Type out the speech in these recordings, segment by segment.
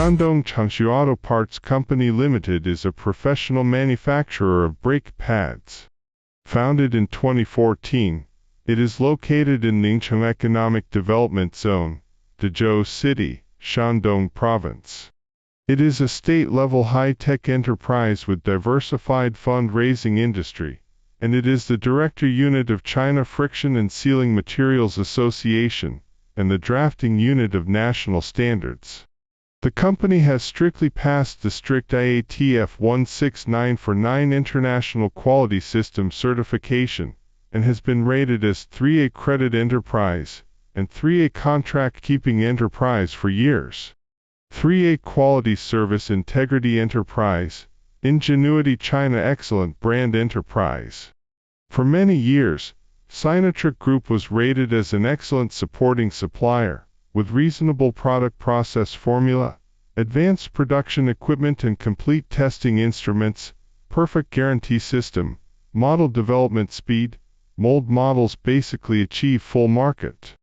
Shandong Changxu Auto Parts Company Limited is a professional manufacturer of brake pads. Founded in 2014, it is located in Ningcheng Economic Development Zone, Dezhou City, Shandong Province. It is a state-level high-tech enterprise with diversified fund-raising industry, and it is the director unit of China Friction and Sealing Materials Association, and the drafting unit of national standards. The company has strictly passed the strict IATF 16949 International Quality System certification, and has been rated as 3A Credit Enterprise, and 3A Contract Keeping Enterprise for years. 3A Quality Service Integrity Enterprise, Ingenuity China Excellent Brand Enterprise. For many years, Sinotruk Group was rated as an excellent supporting supplier, with reasonable product process formula, advanced production equipment and complete testing instruments, perfect guarantee system, model development speed, mold models basically achieve full market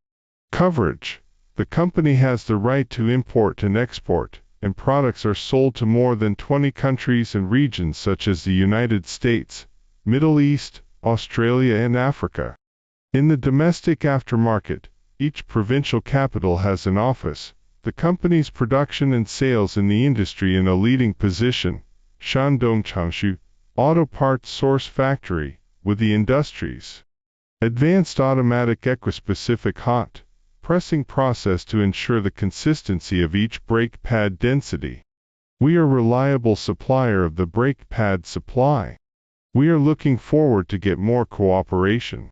coverage. The company has the right to import and export, and products are sold to more than 20 countries and regions such as the United States, Middle East, Australia and Africa. In the domestic aftermarket, each provincial capital has an office. The company's production and sales in the industry in a leading position, Shandong Changxu, Auto Parts Source Factory, with the industries. Advanced automatic equispecific hot pressing process to ensure the consistency of each brake pad density. We are reliable supplier of the brake pad supply. We are looking forward to get more cooperation.